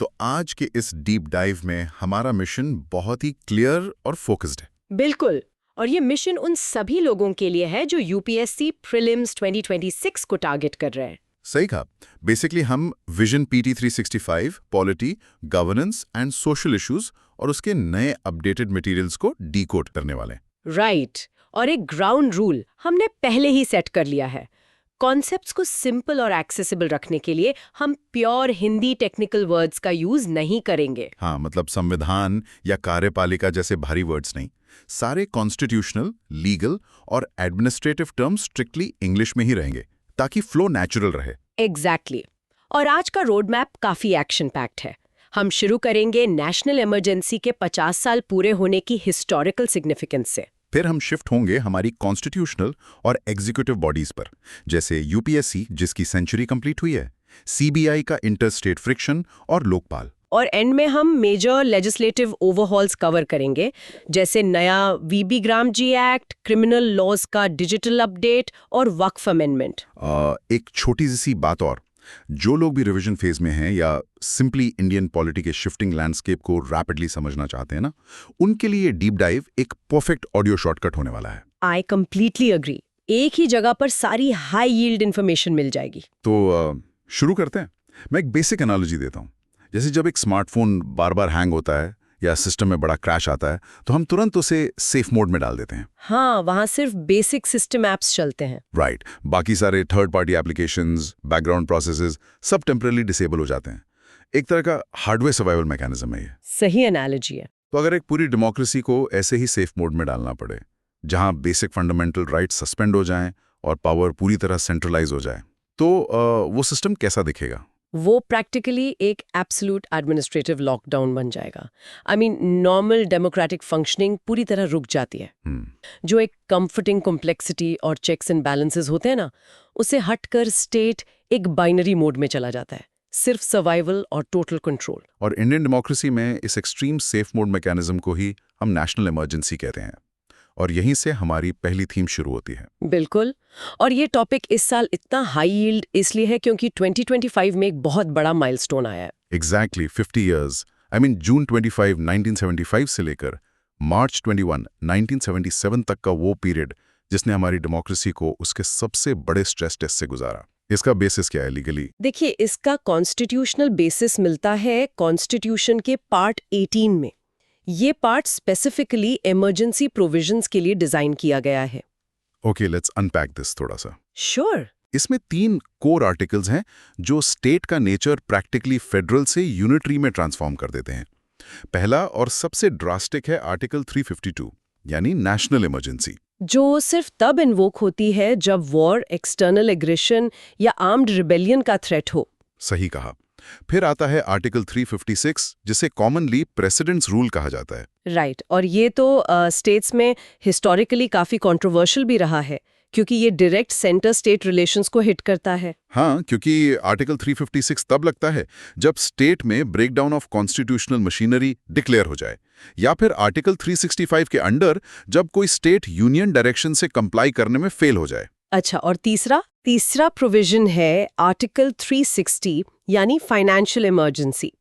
तो आज के इस डीप डाइव में हमारा मिशन बहुत ही क्लियर और फोकस्ड है। बिल्कुल। और ये मिशन उन सभी लोगों के लिए है जो यूपीएससी प्रीलिम्स 2026 को टारगेट कर रहे हैं। सही कहा। बेसिकली हम vision PT 365, polity, governance and social issues और उसके नए अपडेटेड मटेरियल्स को डीकोड करने वाले हैं। राइट। और एक ग्राउंड रूल हमने पहले ही सेट कर लिया है। कॉन्सेप्ट्स को सिंपल और एक्सेसिबल रखने के लिए हम प्योर हिंदी टेक्निकल वर्ड्स का यूज नहीं करेंगे। हाँ, मतलब संविधान या कार्यपालिका जैसे भारी वर्ड्स नहीं। सारे कॉन्स्टिट्यूशनल, लीगल और एडमिनिस्ट्रेटिव टर्म्स स्ट्रिक्टली इंग्लिश में ही रहेंगे ताकि फ्लो नेचुरल रहे। एग्जैक्टली। और आज का रोड मैप काफी एक्शन पैक्ड है। हम शुरू करेंगे नेशनल इमरजेंसी के 50 साल पूरे होने की हिस्टोरिकल सिग्निफिकेंस से। फिर हम शिफ्ट होंगे हमारी कॉन्स्टिट्यूशनल और एग्जीक्यूटिव बॉडीज पर, जैसे यूपीएससी जिसकी सेंचुरी कंप्लीट हुई है, सीबीआई का इंटरस्टेट फ्रिक्शन और लोकपाल। और एंड में हम मेजर लेजिस्लेटिव ओवरहॉल्स कवर करेंगे, जैसे नया वीबी ग्राम जी एक्ट, क्रिमिनल लॉज का डिजिटल अपडेट और वक्फ अमेंडमेंट। एक छोटी सी बात और, जो लोग भी रिवीजन फेज में हैं या सिंपली इंडियन पॉलिटी के शिफ्टिंग लैंडस्केप को रैपिडली समझना चाहते हैं ना, उनके लिए डीप डाइव एक परफेक्ट ऑडियो शॉर्टकट होने वाला है। I completely agree. एक ही जगह पर सारी हाई यील्ड इन्फॉर्मेशन मिल जाएगी। तो शुरू करते हैं। मैं एक बेसिक एनालॉजी देता हूँ। जैसे जब एक स्मार्टफोन बार बार हैंग होता है या सिस्टम में बड़ा क्रैश आता है तो हम तुरंत उसे सेफ मोड में डाल देते हैं। हाँ, वहाँ सिर्फ बेसिक सिस्टम एप्स चलते हैं। राइट। बाकी सारे third party applications, background processes सब टेम्पररी डिसेबल हो जाते हैं। एक तरह का हार्डवेयर सर्वाइवल मैकेनिज्म है ये। सही एनालॉजी है। तो अगर एक पूरी डेमोक्रेसी को ऐसे ही सेफ मोड में डालना पड़े, जहां बेसिक फंडामेंटल राइट्स सस्पेंड हो जाएं और पावर पूरी तरह सेंट्रलाइज हो जाए, तो वो सिस्टम कैसा दिखेगा? वो प्रैक्टिकली एक एब्सोल्यूट एडमिनिस्ट्रेटिव लॉकडाउन बन जाएगा। I mean normal democratic functioning पूरी तरह रुक जाती है। जो एक कंफर्टिंग कॉम्प्लेक्सिटी और चेक्स एंड बैलेंसेस होते हैं ना, उसे हटकर स्टेट एक बाइनरी मोड में चला जाता है, सिर्फ सर्वाइवल और टोटल कंट्रोल। और इंडियन डेमोक्रेसी में इस एक्सट्रीम सेफ मोड मैकेनिज्म को ही हम नेशनल इमरजेंसी कहते हैं। और यहीं से हमारी पहली थीम शुरू होती है। बिल्कुल। और ये टॉपिक इस साल इतना हाई यील्ड इसलिए है क्योंकि 2025 में एक बहुत बड़ा माइलस्टोन आया है। Exactly 50 years. आई मीन जून 25, 1975 से लेकर मार्च 21, 1977 तक का वो पीरियड जिसने हमारी डेमोक्रेसी को उसके सबसे बड़े स्ट्रेस टेस्ट से गुजारा। इसका बेसिस क्या है लीगली? देखिए, इसका कॉन्स्टिट्यूशनल बेसिस मिलता है कॉन्स्टिट्यूशन के पार्ट 18 में। ये पार्ट स्पेसिफिकली इमरजेंसी प्रोविजंस के लिए डिजाइन किया गया है। ओके, लेट्स अनपैक दिस थोड़ा सा। श्योर। इसमें 3 कोर आर्टिकल्स हैं जो स्टेट का नेचर प्रैक्टिकली फेडरल से यूनिटरी में ट्रांसफॉर्म कर देते हैं। पहला और सबसे ड्रास्टिक है आर्टिकल 352, यानी नेशनल इमरजेंसी, जो सिर्फ तब इन्वोक होती है जब वॉर, एक्सटर्नल एग्रेशन या आर्म्ड रिबेलियन का थ्रेट हो। सही कहा। फिर आता है आर्टिकल 356, जिसे कॉमनली प्रेसिडेंट्स रूल कहा जाता है। राइट। और ये तो स्टेट्स में हिस्टोरिकली काफी कंट्रोवर्शियल भी रहा है क्योंकि ये डायरेक्ट सेंटर स्टेट रिलेशंस को हिट करता है। हाँ, क्योंकि आर्टिकल 356 तब लगता है जब स्टेट में breakdown of constitutional machinery declare हो जाए, या फिर आर्टिकल 365 के अंडर जब कोई स्टेट यूनियन डायरेक्शन से कंप्लाई करने में फेल हो जाए। अच्छा, और तीसरा प्रोविजन है आर्टिकल 360, यानी फाइनेंशियल इमरजेंसी।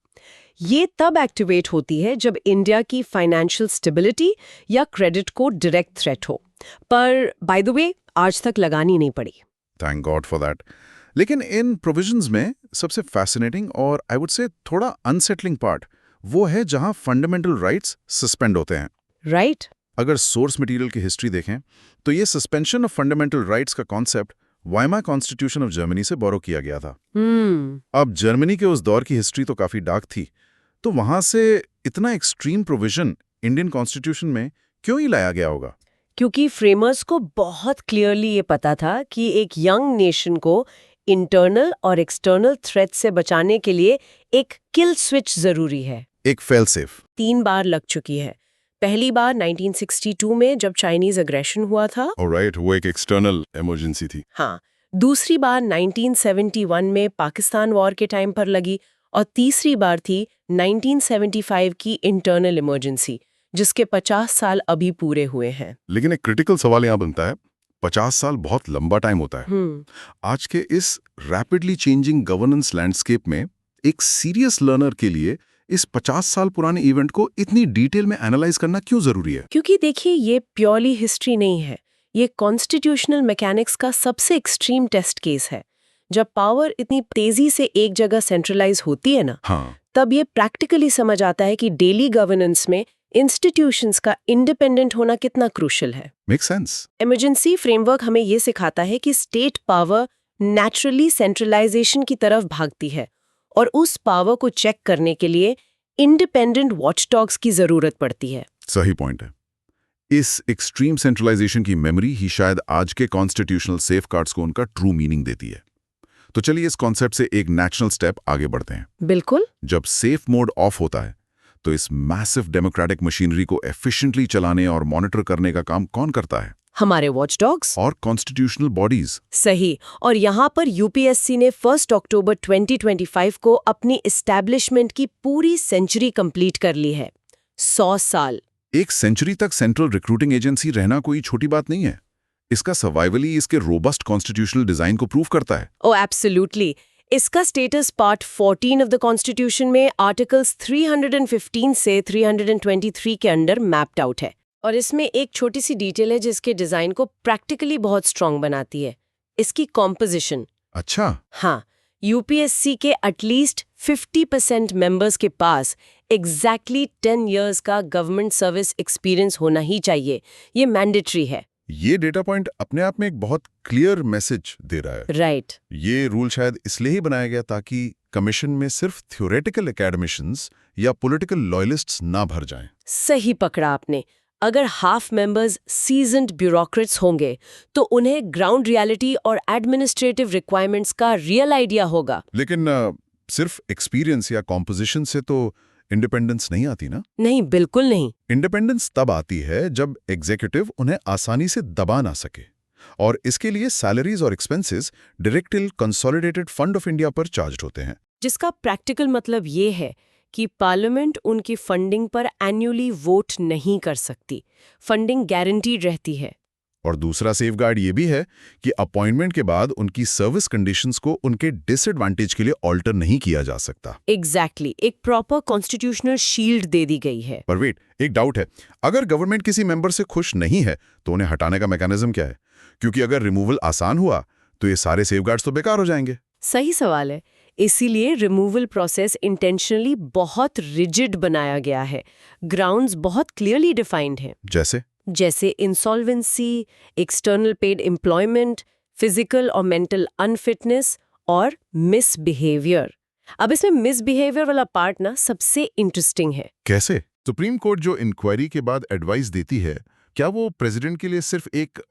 ये तब एक्टिवेट होती है जब इंडिया की फाइनेंशियल स्टेबिलिटी या क्रेडिट को डायरेक्ट थ्रेट हो। पर बाय द वे आज तक लगानी नहीं पड़ी। Thank God for that. लेकिन इन प्रोविजंस में सबसे फैसिनेटिंग और आई वुड से थोड़ा अनसेटलिंग पार्ट वो है जहां फंडामेंटल राइट्स सस्पेंड होते हैं। राइट। अगर सोर्स मटेरियल की हिस्ट्री देखें तो ये सस्पेंशन ऑफ फंडामेंटल राइट्स का concept Weimar constitution of Germany से बोरो किया गया था। अब जर्मनी के उस दौर की हिस्ट्री तो काफी डार्क थी, तो वहां से इतना एक्सट्रीम प्रोविजन इंडियन कॉन्स्टिट्यूशन में क्यों ही लाया गया होगा? क्योंकि फ्रेमर्स को बहुत क्लियरली ये पता था कि एक यंग नेशन को इंटरनल और एक्सटर्नल थ्रेट से बचाने के लिए एक किल स्विच जरूरी है। एक फेल सेफ 3 बार लग चुकी है। पहली बार 1962 में जब चाइनीज अग्रेशन हुआ था। ऑलराइट, वो एक एक्सटर्नल इमरजेंसी थी। हाँ। दूसरी बार 1971 में पाकिस्तान वॉर के टाइम पर लगी, और तीसरी बार थी 1975 की इंटरनल इमरजेंसी, जिसके 50 साल अभी पूरे हुए हैं। लेकिन एक क्रिटिकल सवाल यहाँ बनता है, 50 साल बहुत लंबा टाइम होता है। आज के इस रैपिडली चेंजिंग गवर्नेंस लैंडस्केप में एक सीरियस लर्नर के लिए इस 50 साल पुराने इवेंट को इतनी डिटेल में एनालाइज करना क्यों जरूरी है? क्योंकि देखिए ये प्योरली हिस्ट्री नहीं है, ये कॉन्स्टिट्यूशनल मैकेनिक्स का सबसे एक्सट्रीम टेस्ट केस है। जब पावर इतनी तेजी से एक जगह सेंट्रलाइज होती है ना, हाँ, तब ये प्रैक्टिकली समझ आता है कि डेली गवर्नेंस में इंस्टीट्यूशंस का इंडिपेंडेंट होना कितना क्रूशियल है। Make sense. इमरजेंसी फ्रेमवर्क हमें ये सिखाता है कि स्टेट पावर नेचुरली सेंट्रलाइजेशन की तरफ भागती है और उस पावर को चेक करने के लिए इंडिपेंडेंट वॉचडॉग्स की जरूरत पड़ती है। सही पॉइंट है। इस एक्सट्रीम सेंट्रलाइजेशन की मेमोरी ही शायद आज के कॉन्स्टिट्यूशनल सेफगार्ड्स को उनका ट्रू मीनिंग देती है। तो चलिए इस कॉन्सेप्ट से एक नेशनल स्टेप आगे बढ़ते हैं। बिल्कुल। जब सेफ मोड ऑफ होता है तो इस मैसिव डेमोक्रेटिक मशीनरी को एफिशिएंटली चलाने और मॉनिटर करने का काम कौन करता है? हमारे वॉचडॉग्स और कॉन्स्टिट्यूशनल बॉडीज। सही। और यहाँ पर यूपीएससी ने 1 अक्टूबर 2025 को अपनी एस्टैब्लिशमेंट की पूरी सेंचुरी कंप्लीट कर ली है। 100 साल। एक सेंचुरी तक सेंट्रल रिक्रूटिंग एजेंसी रहना कोई छोटी बात नहीं है। इसका सर्वाइवल ही इसके रोबस्ट कॉन्स्टिट्यूशनल डिजाइन को प्रूव करता है। Oh absolutely. इसका status part 14 of the constitution में आर्टिकल्स 315 से 323 के अंडर मैप्ड आउट है। और इसमें एक छोटी सी डिटेल है जिसके डिजाइन को प्रैक्टिकली बहुत स्ट्रांग बनाती है, इसकी कॉम्पोजिशन। अच्छा। हाँ, यूपीएससी के एटलीस्ट 50% मेंबर्स के पास एग्जैक्टली 10 इयर्स का गवर्नमेंट सर्विस एक्सपीरियंस होना ही चाहिए। ये मैंडेटरी है। ये डेटा पॉइंट अपने आप में एक बहुत क्लियर मैसेज दे रहा है। राइट। ये रूल शायद इसलिए ही बनाया गया ताकि कमीशन में सिर्फ थ्योरेटिकल एकेडमिशियंस या पॉलिटिकल लॉयलिस्ट्स ना भर जाएं। सही पकड़ा आपने। अगर हाफ मेंबर्स सीजन्ड ब्यूरोक्रेट्स होंगे तो उन्हें ग्राउंड रियलिटी और एडमिनिस्ट्रेटिव रिक्वायरमेंट्स का रियल आइडिया होगा। लेकिन सिर्फ एक्सपीरियंस या कॉम्पोजिशन से तो इंडिपेंडेंस नहीं आती ना? नहीं, बिल्कुल नहीं। इंडिपेंडेंस तब आती है जब एग्जीक्यूटिव उन्हें आसानी से दबा ना सके, और इसके लिए सैलरीज और expenses directly consolidated fund of India पर चार्ज होते हैं। जिसका प्रैक्टिकल मतलब ये है कि पार्लियामेंट उनकी फंडिंग पर एनुअली वोट नहीं कर सकती। फंडिंग गारंटीड रहती है। और दूसरा सेफगार्ड ये भी है कि अपॉइंटमेंट के बाद उनकी सर्विस कंडीशंस को उनके डिसएडवांटेज के लिए ऑल्टर नहीं किया जा सकता। एग्जैक्टली। एक प्रॉपर कॉन्स्टिट्यूशनल शील्ड दे दी गई है। पर वेट, एक डाउट है। अगर गवर्नमेंट किसी मेंबर से खुश नहीं है तो उन्हें हटाने का मैकेनिज्म क्या है? क्योंकि अगर रिमूवल आसान हुआ तो ये सारे सेफगार्ड्स तो बेकार हो जाएंगे। सही सवाल है। इसीलिए रिमूवल प्रोसेस इंटेंशनली बहुत रिजिड बनाया गया है। ग्राउंड्स बहुत क्लियरली डिफाइंड हैं। जैसे insolvency, external paid employment, physical और मेंटल अनफिटनेस और मिसबिहेवियर। अब इसमें मिसबिहेवियर वाला पार्ट ना सबसे इंटरेस्टिंग है। कैसे? सुप्रीम कोर्ट जो इंक्वायरी के बाद एडवाइस देती है, क्या वो प्रेसिडेंट के लिए सिर्फ एक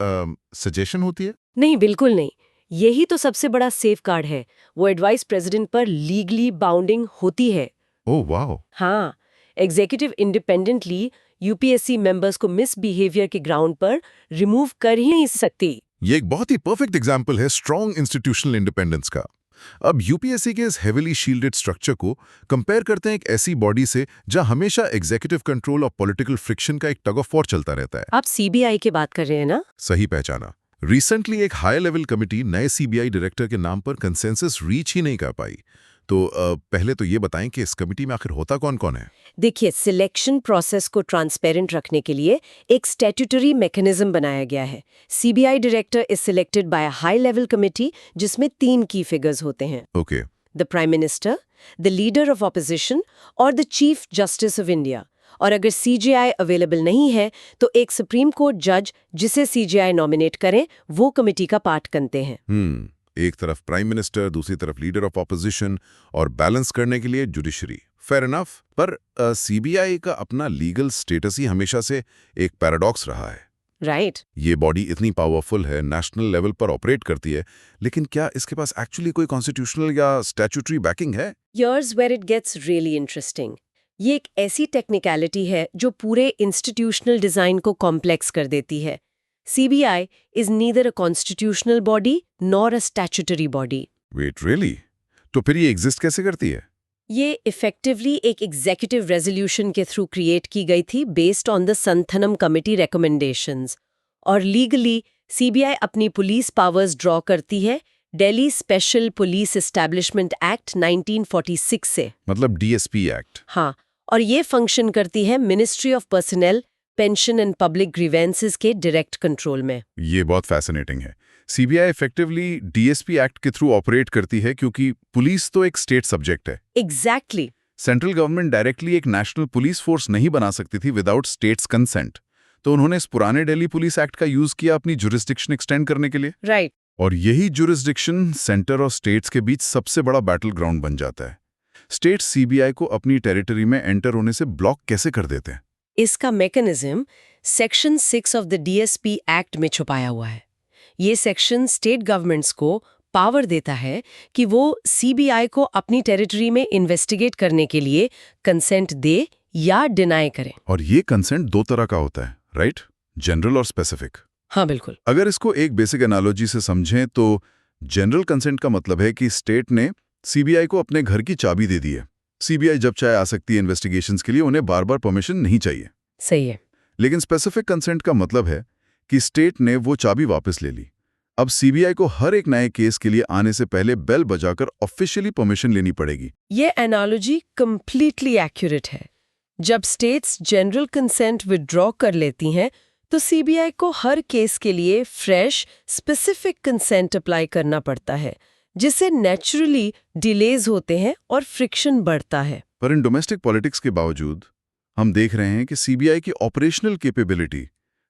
सजेशन होती है? नहीं, बिल्कुल नहीं। यही तो सबसे बड़ा सेफगार्ड है। वो एडवाइस प्रेसिडेंट पर लीगली बाउंडिंग होती है। ओह वाह। हाँ, एग्जीक्यूटिव इंडिपेंडेंटली यूपीएससी मेंबर्स को मिसबिहेवियर के ग्राउंड पर रिमूव कर ही नहीं सकती। ये एक बहुत ही परफेक्ट एग्जाम्पल है स्ट्रॉन्ग इंस्टीट्यूशनल इंडिपेंडेंस का। अब यूपीएससी के इस हेविली शील्डेड स्ट्रक्चर को कंपेयर करते हैं एक ऐसी बॉडी से जहां हमेशा एग्जीक्यूटिव कंट्रोल और पॉलिटिकल फ्रिक्शन का एक टग ऑफ वॉर चलता रहता है। आप सीबीआई की बात कर रहे हैं ना? सही पहचाना। रिसेंटली एक हाई लेवल कमिटी नए सीबीआई डायरेक्टर के नाम पर कंसेंसस रीच ही नहीं कर पाई। तो पहले तो ये बताएं कि इस कमिटी में आखिर होता कौन कौन है? देखिए, सिलेक्शन प्रोसेस को ट्रांसपेरेंट रखने के लिए एक स्टैट्यूटरी मैकेनिज्म बनाया गया है। CBI director is selected by a high level committee जिसमें 3 की फिगर्स होते हैं। Okay. The prime minister, the leader of opposition और the chief justice of India. और अगर सीजीआई अवेलेबल नहीं है तो एक सुप्रीम कोर्ट जज जिसे सीजीआई नॉमिनेट करें वो कमिटी का पार्ट बनते हैं। एक तरफ प्राइम मिनिस्टर, दूसरी तरफ लीडर ऑफ ऑपोजिशन, और बैलेंस करने के लिए जुडिशरी। Fair enough. पर सीबीआई का अपना लीगल स्टेटस ही हमेशा से एक पैराडॉक्स रहा है। राइट। ये बॉडी इतनी पावरफुल है, नेशनल लेवल पर ऑपरेट करती है, लेकिन क्या इसके पास एक्चुअली कोई कॉन्स्टिट्यूशनल या स्टैट्यूटरी बैकिंग है? Here's where it gets really interesting. ये एक ऐसी टेक्निकलिटी है जो पूरे इंस्टीट्यूशनल डिजाइन को कॉम्प्लेक्स कर देती है। CBI is neither a constitutional body nor a statutory body. Wait, really? तो फिर ये एग्जिस्ट कैसे करती है? ये इफेक्टिवली एक एग्जीक्यूटिव रेजोल्यूशन के थ्रू क्रिएट की गई थी based on the Santhanam committee recommendations. और लीगली सीबीआई अपनी पुलिस पावर्स ड्रॉ करती है Delhi special police establishment act 1946 से। मतलब डीएसपी एक्ट। हाँ, और ये फंक्शन करती है ministry of personal, pension and public grievances के डायरेक्ट कंट्रोल में। ये बहुत फैसिनेटिंग है। सीबीआई इफेक्टिवली डीएसपी एक्ट के थ्रू ऑपरेट करती है क्योंकि पुलिस तो एक स्टेट सब्जेक्ट है। एग्जैक्टली। सेंट्रल गवर्नमेंट डायरेक्टली एक नेशनल पुलिस फोर्स नहीं बना सकती थी विदाउट स्टेट्स कंसेंट। तो उन्होंने इस पुराने दिल्ली पुलिस एक्ट का यूज किया अपनी जुरिस्डिक्शन एक्सटेंड करने के लिए। राइट। और यही जुरिस्डिक्शन सेंटर और स्टेट्स के बीच सबसे बड़ा बैटल ग्राउंड बन जाता है। स्टेट्स सीबीआई को अपनी टेरिटरी में एंटर होने से ब्लॉक कैसे कर देते हैं? इसका mechanism section 6 of the DSP act में छुपाया हुआ है। ये सेक्शन स्टेट गवर्नमेंट्स को पावर देता है कि वो सीबीआई को अपनी टेरिटरी में इन्वेस्टिगेट करने के लिए कंसेंट दे या डिनाई करे। और ये कंसेंट दो तरह का होता है, राइट? जनरल और स्पेसिफिक। हाँ, बिल्कुल। अगर इसको एक बेसिक एनालॉजी से समझें तो जनरल कंसेंट का मतलब है कि स्टेट ने सीबीआई को अपने घर की चाबी दे दी है। सीबीआई जब चाहे आ सकती है इन्वेस्टिगेशंस के लिए, उन्हें बार बार परमिशन नहीं चाहिए। सही है। लेकिन स्पेसिफिक कंसेंट का मतलब है कि स्टेट ने वो चाबी वापस ले ली। अब सीबीआई को हर एक नए केस के लिए आने से पहले बेल बजाकर ऑफिशियली परमिशन लेनी पड़ेगी। ये एनालॉजी कंप्लीटली एक्यूरेट है। जब स्टेट्स जनरल कंसेंट विड्रॉ कर लेती हैं तो सीबीआई को हर केस के लिए फ्रेश स्पेसिफिक कंसेंट अप्लाई करना पड़ता है, जिससे नेचुरली डिलेज होते हैं और फ्रिक्शन बढ़ता है। पर इन डोमेस्टिक पॉलिटिक्स के बावजूद हम देख रहे हैं कि सीबीआई की ऑपरेशनल कैपेबिलिटी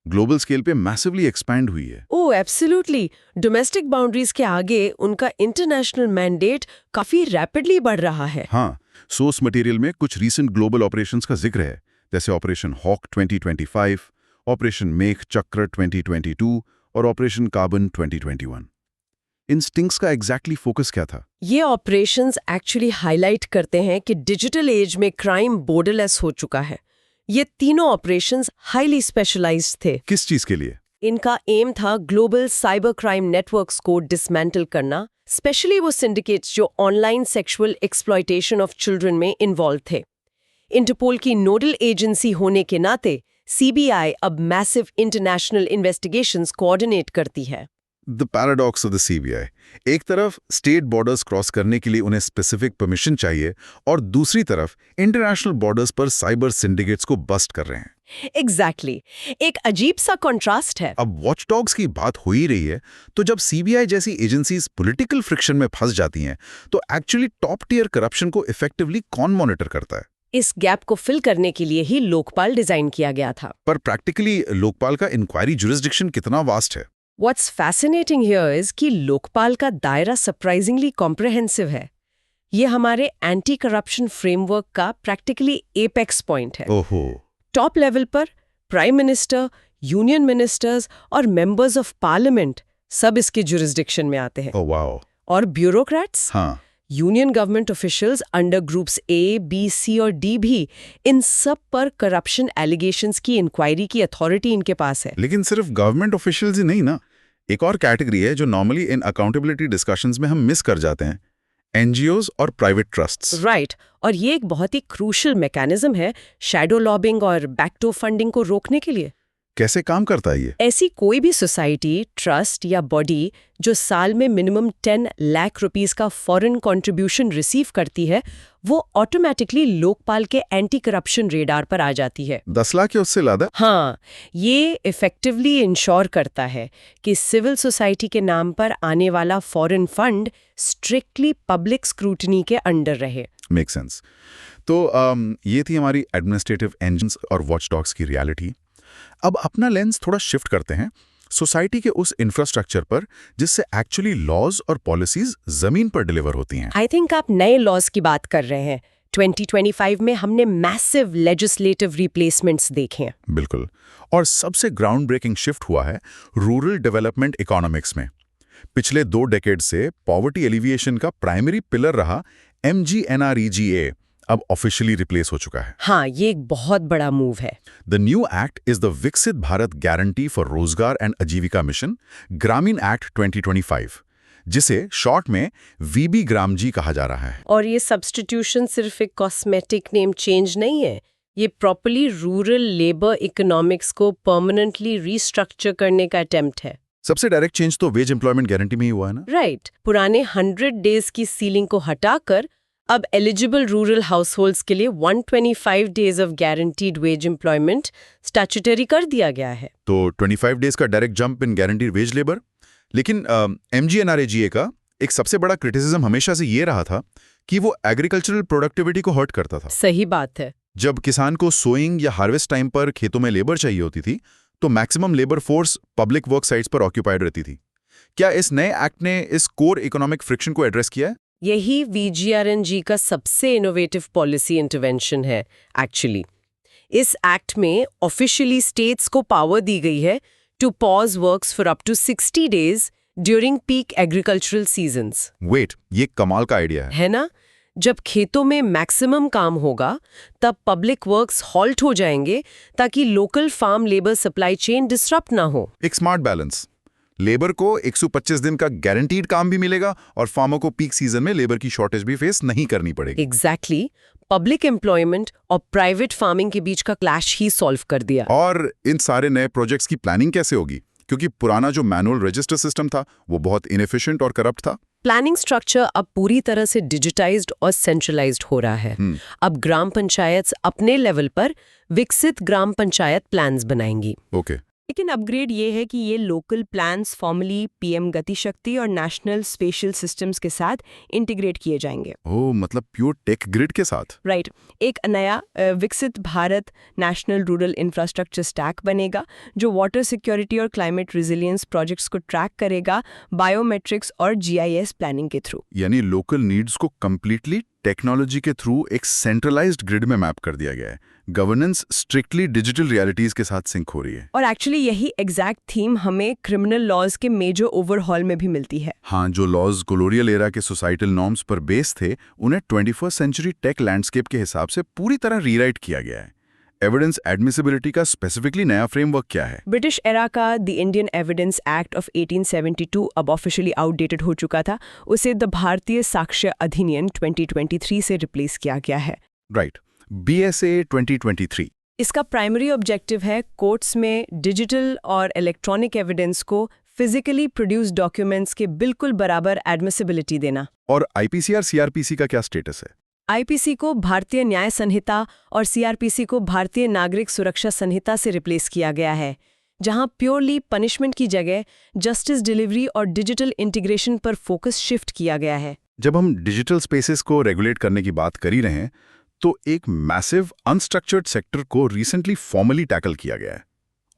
ग्लोबल स्केल पे मैसिवली एक्सपैंड हुई है। ओह एब्सोल्युटली। डोमेस्टिक बाउंड्रीज के आगे उनका इंटरनेशनल मैंडेट काफी रैपिडली बढ़ रहा है। हाँ, सोर्स मटेरियल में कुछ रीसेंट ग्लोबल ऑपरेशंस का जिक्र है, जैसे ऑपरेशन हॉक 2025, ऑपरेशन मेघ चक्र 2022 और ऑपरेशन कार्बन 2021। इन स्टिंग्स का एग्जैक्टली फोकस क्या था? ये ऑपरेशंस एक्चुअली हाईलाइट करते हैं कि डिजिटल एज में क्राइम बॉर्डरलेस हो चुका है। ये तीनों ऑपरेशंस हाईली स्पेशलाइज्ड थे। किस चीज के लिए? इनका एम था ग्लोबल साइबर क्राइम नेटवर्क्स को डिसमेंटल करना, स्पेशली वो सिंडिकेट्स जो online sexual exploitation of children में इन्वॉल्व थे। इंटरपोल की नोडल एजेंसी होने के नाते सीबीआई अब मैसिव इंटरनेशनल इन्वेस्टिगेशंस कोऑर्डिनेट करती है। The paradox of the CBI. एक तरफ स्टेट बॉर्डर्स क्रॉस करने के लिए उन्हें स्पेसिफिक परमिशन चाहिए और दूसरी तरफ इंटरनेशनल बॉर्डर्स पर साइबर सिंडिकेट्स को बस्ट कर रहे हैं। एग्जैक्टली। एक अजीब सा कॉन्ट्रास्ट है। अब वॉचडॉग्स की बात हो ही रही है, तो जब सीबीआई जैसी एजेंसीज पॉलिटिकल फ्रिक्शन में फंस जाती हैं, तो एक्चुअली टॉप टियर करप्शन को इफेक्टिवली कौन मॉनिटर करता है? इस गैप को फिल करने के लिए ही लोकपाल डिजाइन किया गया था। पर प्रैक्टिकली लोकपाल का इंक्वायरी जुरिस्डिक्शन कितना वास्ट है? What's fascinating here is कि लोकपाल का दायरा सरप्राइजिंगली कॉम्प्रहेंसिव है। ये हमारे एंटी करप्शन फ्रेमवर्क का प्रैक्टिकली एपेक्स पॉइंट है। ओहो। टॉप लेवल पर प्राइम मिनिस्टर, यूनियन मिनिस्टर्स और मेंबर्स ऑफ पार्लियामेंट सब इसके जुरिस्डिक्शन में आते हैं। Oh wow. और ब्यूरोक्रेट्स, हाँ, union government officials under groups A, B, C और डी भी, इन सब पर करप्शन एलिगेशंस की इंक्वायरी की अथॉरिटी इनके पास है। लेकिन सिर्फ गवर्नमेंट ऑफिशियल्स ही नहीं ना, एक और कैटेगरी है जो नॉर्मली इन अकाउंटेबिलिटी डिस्कशंस में हम मिस कर जाते हैं, एनजीओज और प्राइवेट ट्रस्ट्स। राइट। और ये एक बहुत ही क्रूशल मैकेनिज्म है शैडो लॉबिंग और बैकडोर फंडिंग को रोकने के लिए। कैसे काम करता है ये? ऐसी कोई भी सोसाइटी, ट्रस्ट या बॉडी जो साल में मिनिमम 10 लाख रुपीस का फॉरेन कंट्रीब्यूशन रिसीव करती है, वो ऑटोमेटिकली लोकपाल के एंटी करप्शन रेडार पर आ जाती है। 10 लाख या उससे ज्यादा? हाँ, ये इफेक्टिवली इंश्योर करता है कि सिविल सोसाइटी के नाम पर आने वाला foreign fund strictly public scrutiny के अंडर रहे। Make sense. तो ये थी हमारी एडमिनिस्ट्रेटिव इंजन्स और वॉचडॉग्स की रियलिटी। अब अपना लेंस थोड़ा शिफ्ट करते हैं सोसाइटी के उस इंफ्रास्ट्रक्चर पर जिससे एक्चुअली लॉज और पॉलिसीज जमीन पर डिलीवर होती हैं। आई थिंक आप नए लॉज की बात कर रहे हैं। 2025 में हमने मैसिव लेजिस्लेटिव रिप्लेसमेंट्स देखे हैं। बिल्कुल। और सबसे ग्राउंड ब्रेकिंग शिफ्ट हुआ है रूरल डेवलपमेंट इकोनॉमिक्स में। पिछले 2 डेकेड से पॉवर्टी एलिविएशन का प्राइमरी पिलर रहा MGNREGA अब ऑफिशियली रिप्लेस हो चुका है। हाँ, ये एक बहुत बड़ा मूव है। The new act is the विकसित भारत गारंटी फॉर रोजगार एंड आजीविका मिशन, ग्रामीण एक्ट 2025, जिसे शॉर्ट में वीबी ग्राम जी कहा जा रहा है। और ये सब्स्टिट्यूशन सिर्फ एक कॉस्मेटिक नेम चेंज नहीं है, ये प्रॉपर्ली रूरल लेबर इकोनॉमिक्स को परमानेंटली रीस्ट्रक्चर करने का अटेम्प्ट है। सबसे डायरेक्ट चेंज तो वेज एम्प्लॉयमेंट गारंटी में ही हुआ है ना। राइट। पुराने 100 डेज की सीलिंग को हटाकर अब एलिजिबल रूरल हाउसहोल्ड्स के लिए 125 days of guaranteed veg employment statutory कर दिया गया है। तो 25 डेज का direct jump in guaranteed veg labour. लेकिन MGNRAGA का एक सबसे बड़ा क्रिटिसिज्म हमेशा से ये रहा था कि वो एग्रीकल्चरल प्रोडक्टिविटी को हर्ट करता था। सही बात है। जब किसान को सोइंग या हार्वेस्ट टाइम पर खेतों में लेबर चाहिए होती थी तो maximum labour force public work sites पर ऑक्यूपाइड रहती थी। क्या इस नए एक्ट ने इस कोर इकोनॉमिक फ्रिक्शन को एड्रेस किया है? यही VGRNG का सबसे इनोवेटिव पॉलिसी इंटरवेंशन है एक्चुअली। इस एक्ट में ऑफिशियली स्टेट्स को पावर दी गई है to pause works for up to 60 days during peak agricultural seasons. Wait, ये कमाल का आइडिया है ना? जब खेतों में मैक्सिमम काम होगा तब पब्लिक वर्क्स हॉल्ट हो जाएंगे ताकि local farm labour supply chain disrupt ना हो। एक स्मार्ट बैलेंस। लेबर को 125 दिन का गारंटीड काम भी मिलेगा और फार्मर को पीक सीजन में लेबर की शॉर्टेज भी फेस नहीं करनी पड़ेगी। एग्जैक्टली। पब्लिक एम्प्लॉयमेंट और प्राइवेट फार्मिंग के बीच का क्लैश ही सॉल्व कर दिया। और इन सारे नए प्रोजेक्ट्स की प्लानिंग कैसे होगी? क्योंकि पुराना जो मैनुअल रजिस्टर सिस्टम था वो बहुत इनएफिशिएंट और करप्ट था। प्लानिंग स्ट्रक्चर अब पूरी तरह से डिजिटाइज्ड और सेंट्रलाइज्ड हो रहा है। अब ग्राम पंचायत अपने लेवल पर विकसित ग्राम पंचायत प्लान्स बनाएंगी। ओके। लेकिन अपग्रेड ये है कि ये लोकल प्लान्स फॉर्मली PM गति शक्ति और नेशनल स्पेशल सिस्टम्स के साथ इंटीग्रेट किए जाएंगे। ओह, मतलब प्योर टेक ग्रिड के साथ। राइट। एक नया विकसित Bharat national rural infrastructure stack बनेगा जो वाटर सिक्योरिटी और क्लाइमेट रेजिलियंस प्रोजेक्ट्स को ट्रैक करेगा बायोमेट्रिक्स और GIS प्लानिंग के थ्रू। यानी लोकल नीड्स को कंप्लीटली टेक्नोलॉजी के थ्रू एक सेंट्रलाइज्ड ग्रिड में मैप कर दिया गया है। गवर्नेंस स्ट्रिक्टली डिजिटल रियलिटीज के साथ सिंक हो रही है। और एक्चुअली यही एग्जैक्ट थीम हमें क्रिमिनल लॉज के मेजर ओवरहॉल में भी मिलती है। हाँ, जो लॉज कोलोनियल एरा के सोसाइटल नॉर्म्स पर बेस थे उन्हें 21st सेंचुरी टेक लैंडस्केप के हिसाब से पूरी तरह रीराइट किया गया है। एविडेंस एडमिसिबिलिटी का स्पेसिफिकली नया फ्रेमवर्क क्या है? ब्रिटिश एरा का the Indian evidence act of 1872 अब ऑफिशियली आउटडेटेड हो चुका था। उसे द भारतीय साक्ष्य अधिनियम 2023 से रिप्लेस किया गया है। Right, BSA 2023। इसका प्राइमरी ऑब्जेक्टिव है कोर्ट्स में डिजिटल और इलेक्ट्रॉनिक एविडेंस को फिजिकली प्रोड्यूस डॉक्यूमेंट्स के बिल्कुल बराबर एडमिसिबिलिटी देना। और IPC और CRPC का क्या स्टेटस है? IPC को भारतीय न्याय संहिता और CRPC को भारतीय नागरिक सुरक्षा संहिता से रिप्लेस किया गया है, जहां प्योरली पनिशमेंट की जगह जस्टिस डिलीवरी और डिजिटल इंटीग्रेशन पर फोकस शिफ्ट किया गया है। जब हम डिजिटल स्पेसेस को रेगुलेट करने की बात कर ही रहे हैं तो एक मैसिव अनस्ट्रक्चर्ड सेक्टर को रिसेंटली फॉर्मली टैकल किया गया है,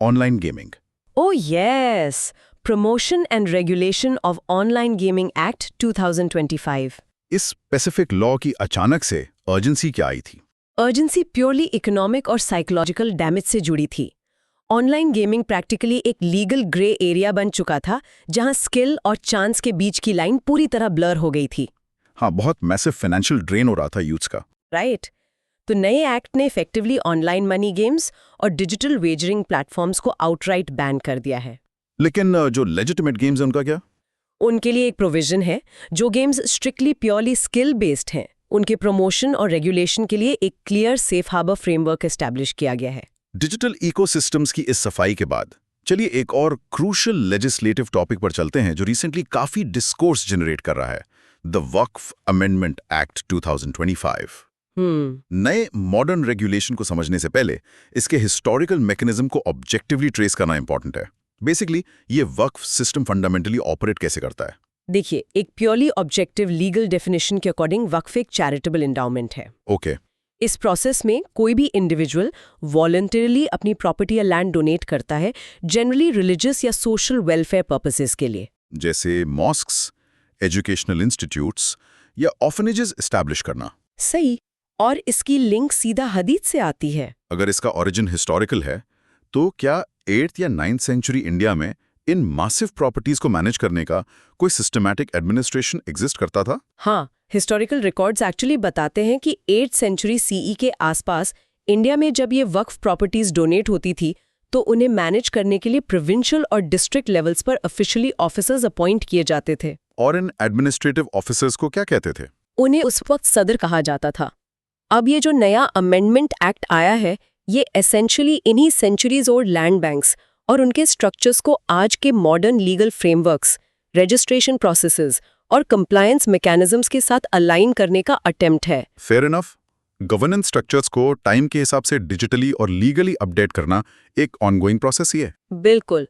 online gaming. Oh yes, promotion and regulation of online gaming act 2025। इस स्पेसिफिक लॉ की अचानक से अर्जेंसी क्या आई थी? अर्जेंसी प्योरली इकोनॉमिक और साइकोलॉजिकल डैमेज से जुड़ी थी। ऑनलाइन गेमिंग प्रैक्टिकली एक लीगल ग्रे एरिया बन चुका था जहां स्किल और चांस के बीच की लाइन पूरी तरह ब्लर हो गई थी। हाँ, बहुत मैसिव फाइनेंशियल ड्रेन हो रहा था यूथ्स का। राइट। तो नए एक्ट ने इफेक्टिवली ऑनलाइन मनी गेम्स और डिजिटल वेजरिंग प्लेटफॉर्म्स को आउटराइट बैन कर दिया है। लेकिन जो लेजिटिमेट गेम्स हैं उनका क्या? उनके लिए एक प्रोविजन है। जो games strictly purely skill based हैं उनके प्रमोशन और रेगुलेशन के लिए एक clear safe harbour framework establish किया गया है। डिजिटल इकोसिस्टम्स की इस सफाई के बाद चलिए एक और क्रूशियल लेजिस्लेटिव टॉपिक पर चलते हैं जो रिसेंटली काफी डिस्कोर्स जनरेट कर रहा है, द वक्फ अमेंडमेंट एक्ट 2025। नए मॉडर्न रेगुलेशन को समझने से पहले इसके हिस्टोरिकल मैकेनिज्म को ऑब्जेक्टिवली ट्रेस करना इंपॉर्टेंट है। बेसिकली ये वक्फ सिस्टम फंडामेंटली ऑपरेट कैसे करता है? देखिए, एक प्योरली ऑब्जेक्टिव लीगल डेफिनेशन के अकॉर्डिंग वक्फ एक चैरिटेबल एंडाउमेंट है। ओके। इस प्रोसेस में कोई भी इंडिविजुअल वॉलंटरीली अपनी प्रॉपर्टी या लैंड डोनेट करता है, जनरली रिलीजियस या सोशल वेलफेयर पर्पसेस के लिए, जैसे मॉस्क्स, एजुकेशनल इंस्टीट्यूट्स या ऑर्फनेजेस एस्टैब्लिश करना। सही। और इसकी लिंक सीधा हदीस से आती है। अगर इसका ओरिजिन हिस्टोरिकल है तो क्या 8th या 9th सेंचुरी इंडिया में इन मासिव प्रॉपर्टीज को मैनेज करने का कोई सिस्टमैटिक एडमिनिस्ट्रेशन एग्जिस्ट करता था? हाँ, हिस्टोरिकल रिकॉर्ड्स एक्चुअली बताते हैं कि 8th सेंचुरी CE के आसपास इंडिया में जब ये वक्फ प्रॉपर्टीज डोनेट होती थी तो उन्हें मैनेज करने के लिए प्रोविंशियल और डिस्ट्रिक्ट लेवल्स पर ऑफिशियली ऑफिसर्स अपॉइंट किए जाते थे। और इन एडमिनिस्ट्रेटिव ऑफिसर्स को क्या कहते थे? उन्हें उस वक्त सदर कहा जाता था। अब ये जो नया अमेंडमेंट एक्ट आया है ये एसेंशियली इन्हीं सेंचुरीज ओल्ड लैंड बैंक्स और उनके स्ट्रक्चर्स को आज के modern legal frameworks, registration processes और कंप्लायंस मैकेनिज्म्स के साथ अलाइन करने का अटेम्प्ट है। Fair enough. गवर्नेंस स्ट्रक्चर्स को टाइम के हिसाब से डिजिटली और लीगली अपडेट करना एक ऑनगोइंग प्रोसेस ही है। बिल्कुल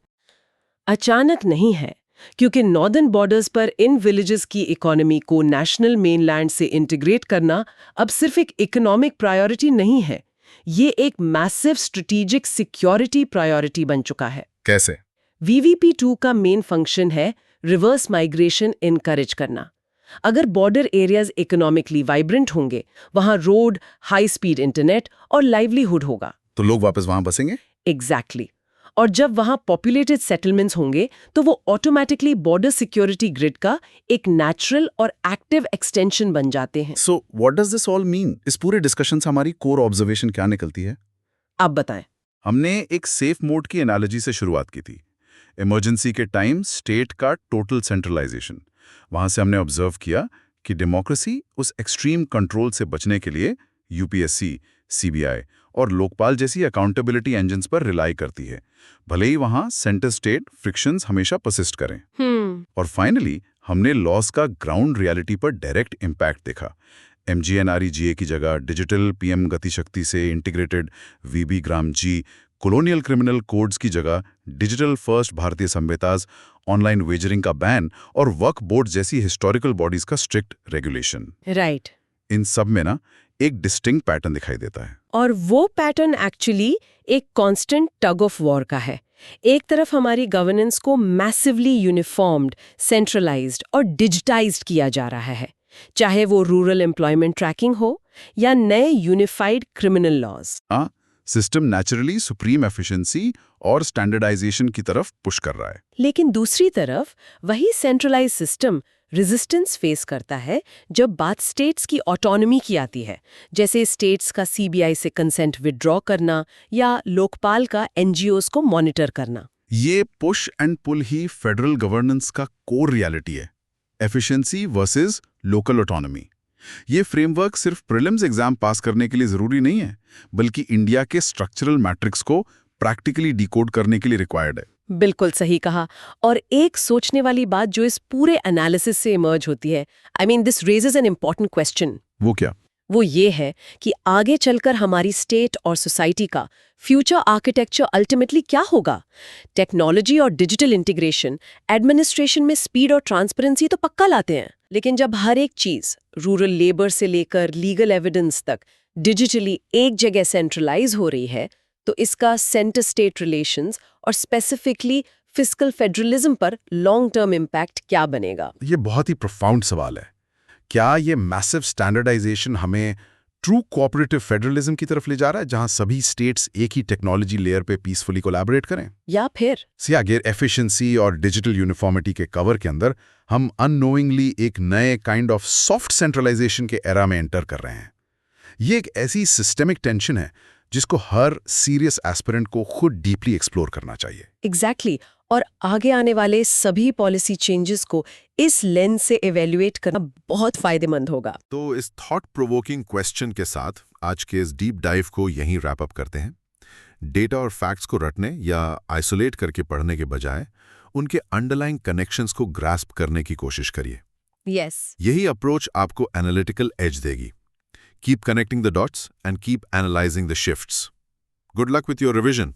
अचानक नहीं है, क्योंकि नॉर्दर्न बॉर्डर्स पर इन विलेजेस की इकोनॉमी को नेशनल मेनलैंड से इंटीग्रेट करना अब सिर्फ एक इकोनॉमिक प्रायोरिटी नहीं है, ये एक मैसिव स्ट्रेटेजिक सिक्योरिटी प्रायोरिटी बन चुका है। कैसे? VVP2 का मेन फंक्शन है रिवर्स माइग्रेशन इनकरेज करना। अगर बॉर्डर एरियाज इकोनॉमिकली वाइब्रेंट होंगे, वहां रोड, हाई स्पीड इंटरनेट और लाइवलीहुड होगा। तो लोग वापस वहां बसेंगे? एग्जैक्टली। और जब वहां पॉपुलेटेड सेटलमेंट्स होंगे तो वो ऑटोमेटिकली बॉर्डर सिक्योरिटी ग्रिड का एक नेचुरल और एक्टिव एक्सटेंशन बन जाते हैं। So what does this all mean? इस पूरे डिस्कशन से हमारी कोर ऑब्जर्वेशन क्या निकलती है? आप बताएं। हमने एक सेफ मोड की एनालॉजी से शुरुआत की थी। इमरजेंसी के टाइम स्टेट का टोटल सेंट्रलाइजेशन। वहां से हमने ऑब्जर्व किया कि डेमोक्रेसी उस एक्सट्रीम कंट्रोल से बचने के लिए यूपीएससी, सीबीआई और लोकपाल जैसी अकाउंटेबिलिटी इंजन्स पर रिलाई करती है, भले ही वहां सेंटर स्टेट फ्रिक्शंस हमेशा परसिस्ट करें। और फाइनली हमने लॉस का ग्राउंड रियलिटी पर डायरेक्ट इम्पैक्ट देखा। MGNREGA की जगह डिजिटल PM गतिशक्ति से इंटीग्रेटेड VB ग्राम जी, कॉलोनियल क्रिमिनल कोड्स की जगह डिजिटल फर्स्ट भारतीय संहिताज, ऑनलाइन वेजरिंग का बैन और वक्फ बोर्ड जैसी हिस्टोरिकल बॉडीज का स्ट्रिक्ट रेगुलेशन। राइट। इन सब में ना एक डिस्टिंक्ट पैटर्न दिखाई देता है। और वो पैटर्न एक्चुअली एक कांस्टेंट टग ऑफ वॉर का है। एक तरफ हमारी गवर्नेंस को मैसिवली यूनिफॉर्म्ड, सेंट्रलाइज्ड और डिजिटाइज्ड किया जा रहा है, चाहे वो रूरल एम्प्लॉयमेंट ट्रैकिंग हो या नए unified criminal laws. System naturally supreme efficiency और स्टैंडर्डाइजेशन की तरफ पुश कर रहा है। लेकिन दूसरी तरफ वही सेंट्रलाइज सिस्टम रेजिस्टेंस फेस करता है जब बात स्टेट्स की ऑटोनॉमी की आती है, जैसे स्टेट्स का CBI से कंसेंट विड्रॉ करना या लोकपाल का NGOs को मॉनिटर करना। ये पुश एंड पुल ही फेडरल गवर्नेंस का कोर रियलिटी है। Efficiency versus local autonomy. ये फ्रेमवर्क सिर्फ प्रीलिम्स एग्जाम पास करने के लिए जरूरी नहीं है, बल्कि इंडिया के स्ट्रक्चरल मैट्रिक्स को प्रैक्टिकली डिकोड करने के लिए रिक्वायर्ड है। बिल्कुल सही कहा। और एक सोचने वाली बात जो इस पूरे एनालिसिस से इमर्ज होती है, this raises an important question. वो क्या? वो ये है कि आगे चलकर हमारी स्टेट और सोसाइटी का फ्यूचर आर्किटेक्चर अल्टीमेटली क्या होगा। टेक्नोलॉजी और डिजिटल इंटीग्रेशन एडमिनिस्ट्रेशन में स्पीड और ट्रांसपेरेंसी तो पक्का लाते हैं, लेकिन जब हर एक चीज रूरल लेबर से लेकर लीगल एविडेंस तक डिजिटली एक जगह सेंट्रलाइज हो रही है, तो इसका सेंटर स्टेट रिलेशंस और स्पेसिफिकली फिस्कल फेडरलिज्म पर लॉन्ग टर्म इम्पैक्ट क्या बनेगा? ये बहुत ही प्रोफाउंड सवाल है। क्या ये मैसिव स्टैंडर्डाइजेशन हमें ट्रू कोऑपरेटिव फेडरलिज्म की तरफ ले जा रहा है, जहां सभी स्टेट्स एक ही टेक्नोलॉजी लेयर पे पीसफुली कोलैबोरेट करें? या फिर अगर एफिशिएंसी और डिजिटल यूनिफॉर्मिटी के कवर के अंदर हम अननोइंगली एक नए काइंड ऑफ सॉफ्ट सेंट्रलाइजेशन के एरा में एंटर कर रहे हैं? ये एक ऐसी सिस्टेमिक टेंशन है जिसको हर सीरियस एस्पिरेंट को खुद डीपली एक्सप्लोर करना चाहिए। एग्जैक्टली। और आगे आने वाले सभी पॉलिसी चेंजेस को इस लेंस से इवैल्यूएट करना बहुत फायदेमंद होगा। तो इस थॉट प्रोवोकिंग क्वेश्चन के साथ आज के इस डीप डाइव को यहीं रैप अप करते हैं। डेटा और फैक्ट्स को रटने या आइसोलेट करके पढ़ने के बजाय उनके अंडरलाइंग कनेक्शंस को ग्रास्प करने की कोशिश करिए। यस। यही अप्रोच आपको एनालिटिकल एज देगी। Keep connecting the dots and keep analysing the shifts. Good luck with your revision.